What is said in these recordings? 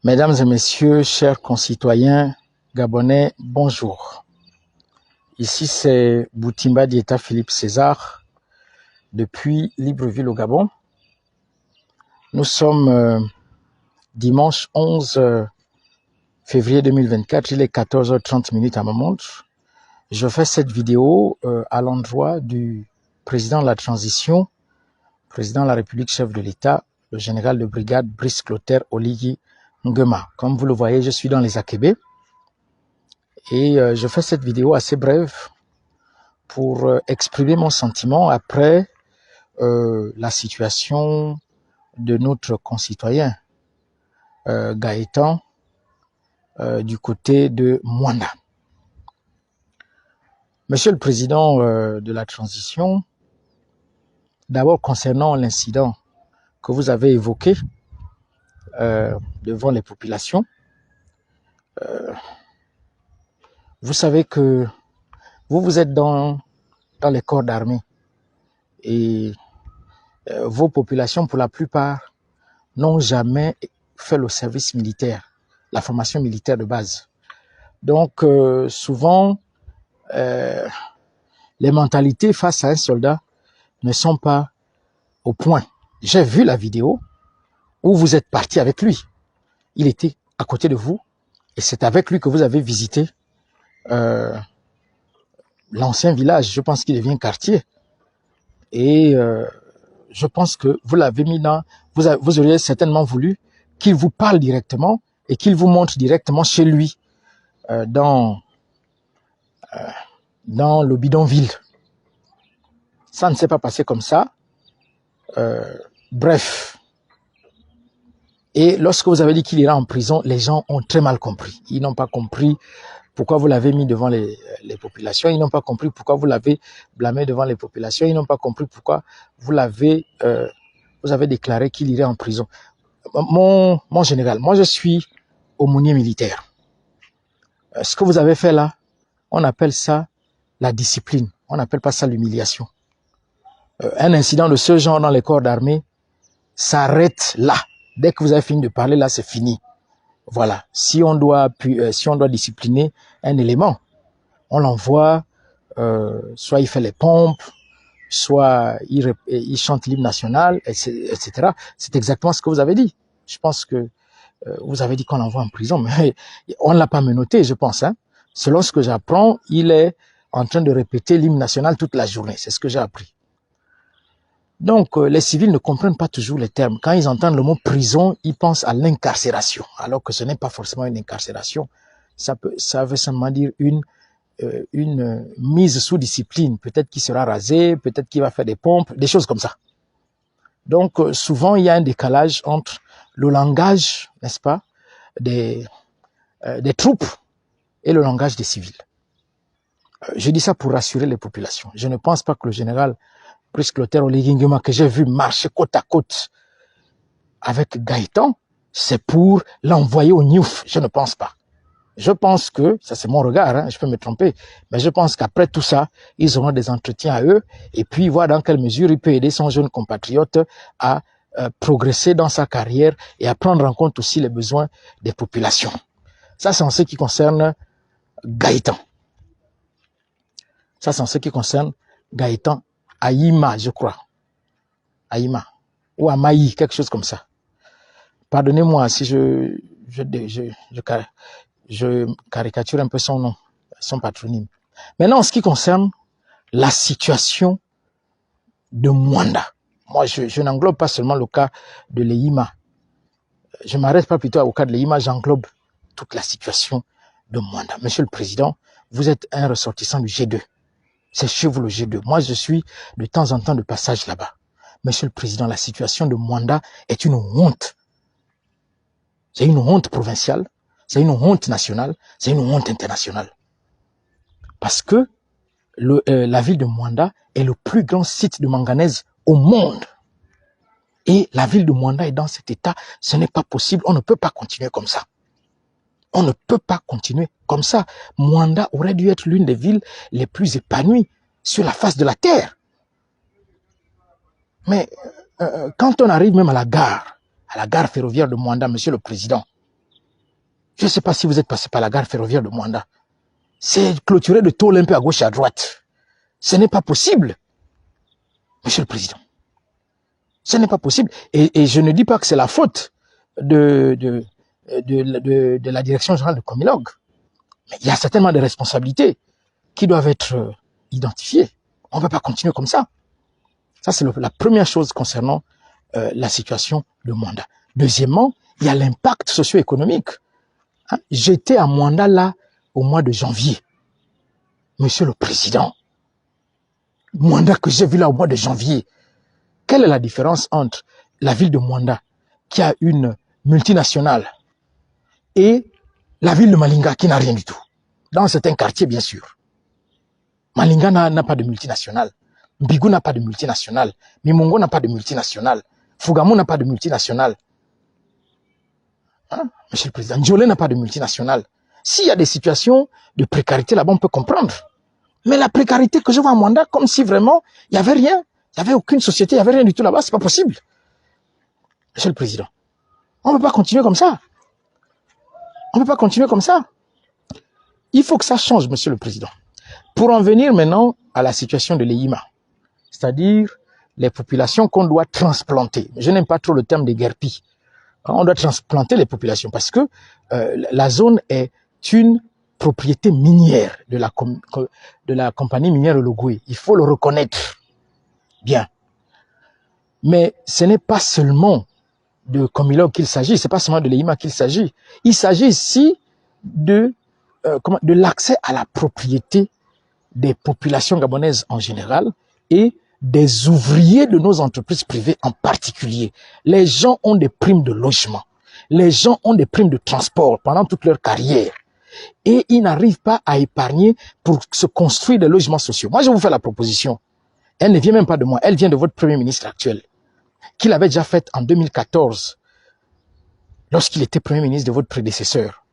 Mesdames et messieurs, chers concitoyens gabonais, bonjour. Ici c'est Boutimba Dieta Philippe César depuis Libreville au Gabon. Nous sommes dimanche 11 février 2024, il est 14h30 à ma montre. Je fais cette vidéo à l'endroit du président de la transition, président de la République, chef de l'État, le général de brigade Brice Clotaire Oligui Nguema. Comme vous le voyez, je suis dans les Akébé et je fais cette vidéo assez brève pour exprimer mon sentiment après la situation de notre concitoyen Gaëtan du côté de Mwanda. Monsieur le Président de la transition, d'abord concernant l'incident que vous avez évoqué devant les populations, vous savez que vous êtes dans les corps d'armée et vos populations, pour la plupart, n'ont jamais fait le service militaire, la formation militaire de base. Donc, souvent, les mentalités face à un soldat ne sont pas au point. J'ai vu la vidéo où vous êtes parti avec lui. Il était à côté de vous et c'est avec lui que vous avez visité l'ancien village. Je pense qu'il devient quartier. Et je pense que vous l'avez mis dans... Vous auriez certainement voulu qu'il vous parle directement et qu'il vous montre directement chez lui dans le bidonville. Ça ne s'est pas passé comme ça. Bref. Et lorsque vous avez dit qu'il ira en prison, les gens ont très mal compris. Ils n'ont pas compris pourquoi vous l'avez mis devant les populations. Ils n'ont pas compris pourquoi vous l'avez blâmé devant les populations. Ils n'ont pas compris pourquoi vous avez déclaré qu'il irait en prison. Mon général, moi je suis aumônier militaire. Ce que vous avez fait là, on appelle ça la discipline. On n'appelle pas ça l'humiliation. Un incident de ce genre dans les corps d'armée s'arrête là. Dès que vous avez fini de parler, là, c'est fini. Voilà. Si on doit discipliner un élément, on l'envoie, soit il fait les pompes, soit il chante l'hymne national, etc. C'est exactement ce que vous avez dit. Je pense que vous avez dit qu'on l'envoie en prison, mais on ne l'a pas menotté, je pense. Hein. Selon ce que j'apprends, il est en train de répéter l'hymne national toute la journée. C'est ce que j'ai appris. Donc, les civils ne comprennent pas toujours les termes. Quand ils entendent le mot prison, ils pensent à l'incarcération, alors que ce n'est pas forcément une incarcération. Ça veut simplement dire une mise sous discipline. Peut-être qu'il sera rasé, peut-être qu'il va faire des pompes, des choses comme ça. Donc, souvent, il y a un décalage entre le langage, n'est-ce pas, des troupes et le langage des civils. Je dis ça pour rassurer les populations. Je ne pense pas que le général Brice Clotaire Oligui Nguema, que j'ai vu marcher côte à côte avec Gaëtan, c'est pour l'envoyer au Niouf. Je ne pense pas. Je pense que, ça c'est mon regard, hein, je peux me tromper, mais je pense qu'après tout ça, ils auront des entretiens à eux et puis voir dans quelle mesure il peut aider son jeune compatriote à progresser dans sa carrière et à prendre en compte aussi les besoins des populations. Ça c'est en ce qui concerne Gaëtan. Ça c'est en ce qui concerne Gaëtan Aïma, je crois. Aïma. Ou Amaï, quelque chose comme ça. Pardonnez-moi si je caricature un peu son nom, son patronyme. Maintenant, en ce qui concerne la situation de Mwanda, moi, je n'englobe pas seulement le cas de l'Eïma. Je ne m'arrête pas plutôt au cas de l'Eïma, j'englobe toute la situation de Mwanda. Monsieur le Président, vous êtes un ressortissant du G2. C'est chez vous le G2. Moi, je suis de temps en temps de passage là-bas. Monsieur le Président, la situation de Mwanda est une honte. C'est une honte provinciale, c'est une honte nationale, c'est une honte internationale. Parce que la ville de Mwanda est le plus grand site de manganèse au monde. Et la ville de Mwanda est dans cet état. Ce n'est pas possible. On ne peut pas continuer comme ça. On ne peut pas continuer comme ça. Mwanda aurait dû être l'une des villes les plus épanouies sur la face de la terre. Mais quand on arrive même à la gare ferroviaire de Mwanda, Monsieur le Président, Je ne sais pas si vous êtes passé par la gare ferroviaire de Mwanda. C'est clôturé de tôle un peu à gauche et à droite. Ce n'est pas possible, Monsieur le Président. Ce n'est pas possible. Et je ne dis pas que c'est la faute de la direction générale de Comilog. Mais il y a certainement des responsabilités qui doivent être identifiées. On ne peut pas continuer comme ça. Ça, c'est la première chose concernant la situation de Mwanda. Deuxièmement, il y a l'impact socio-économique. Hein? J'étais à Mwanda là au mois de janvier. Monsieur le Président, Mwanda que j'ai vu là au mois de janvier, quelle est la différence entre la ville de Mwanda, qui a une multinationale, et la ville de Malinga, qui n'a rien du tout? Dans certains quartiers, bien sûr. Malinga n'a pas de multinationale. Mbigou n'a pas de multinationale. Mimongo n'a pas de multinationale. Fougamou n'a pas de multinationale. Hein? Monsieur le Président, Ndiolé n'a pas de multinationale. S'il y a des situations de précarité là-bas, on peut comprendre. Mais la précarité que je vois à Mwanda, comme si vraiment, il n'y avait rien. Il n'y avait aucune société, il n'y avait rien du tout là-bas. C'est pas possible. Monsieur le Président, on ne peut pas continuer comme ça. On ne peut pas continuer comme ça. Il faut que ça change, Monsieur le Président. Pour en venir maintenant à la situation de l'EIMA, c'est-à-dire les populations qu'on doit transplanter. Je n'aime pas trop le terme de guerpie. On doit transplanter les populations parce que la zone est une propriété minière de la compagnie minière Logoué. Il faut le reconnaître. Bien. Mais ce n'est pas seulement de Comilog qu'il s'agit, c'est pas seulement de l'EIMA qu'il s'agit. Il s'agit ici de l'accès à la propriété des populations gabonaises en général et des ouvriers de nos entreprises privées en particulier. Les gens ont des primes de logement. Les gens ont des primes de transport pendant toute leur carrière. Et ils n'arrivent pas à épargner pour se construire des logements sociaux. Moi, je vous fais la proposition. Elle ne vient même pas de moi. Elle vient de votre Premier ministre actuel, qu'il avait déjà faite en 2014, lorsqu'il était Premier ministre de votre prédécesseur.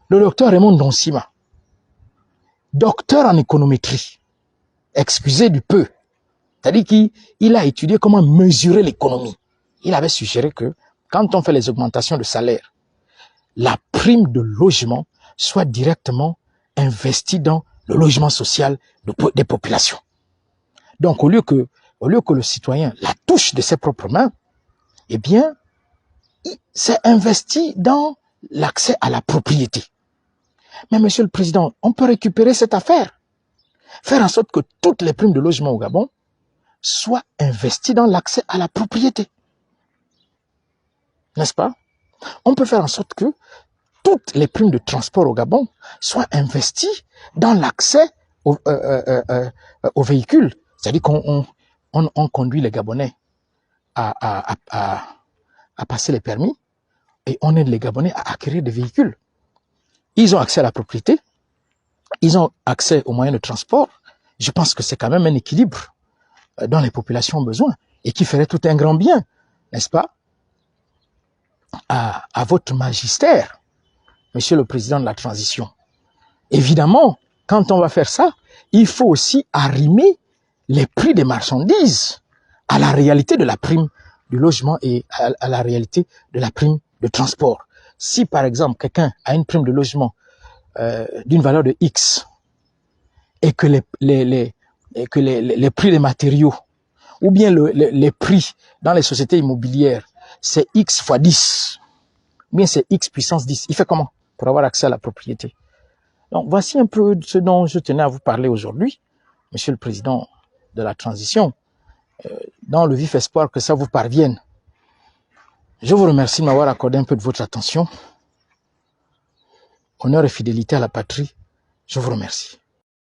Le docteur Raymond Donsima, docteur en économétrie, excusez du peu, c'est-à-dire qu'il a étudié comment mesurer l'économie. Il avait suggéré que quand on fait les augmentations de salaire, la prime de logement soit directement investie dans le logement social des populations. Donc, au lieu que le citoyen la touche de ses propres mains, eh bien, c'est investi dans l'accès à la propriété. Mais Monsieur le Président, on peut récupérer cette affaire. Faire en sorte que toutes les primes de logement au Gabon soient investies dans l'accès à la propriété. N'est-ce pas? On peut faire en sorte que toutes les primes de transport au Gabon soient investies dans l'accès aux véhicules. C'est-à-dire qu'on conduit les Gabonais à passer les permis et on aide les Gabonais à acquérir des véhicules. Ils ont accès à la propriété, ils ont accès aux moyens de transport. Je pense que c'est quand même un équilibre dont les populations ont besoin et qui ferait tout un grand bien, n'est-ce pas, à votre magistère, Monsieur le Président de la Transition. Évidemment, quand on va faire ça, il faut aussi arrimer les prix des marchandises à la réalité de la prime du logement et à la réalité de la prime de transport. Si par exemple quelqu'un a une prime de logement d'une valeur de X et que les prix des matériaux ou bien les prix dans les sociétés immobilières c'est X fois 10, ou bien c'est X puissance 10, il fait comment pour avoir accès à la propriété? Donc voici un peu ce dont je tenais à vous parler aujourd'hui, Monsieur le Président de la Transition, dans le vif espoir que ça vous parvienne. Je vous remercie de m'avoir accordé un peu de votre attention. Honneur et fidélité à la patrie, je vous remercie.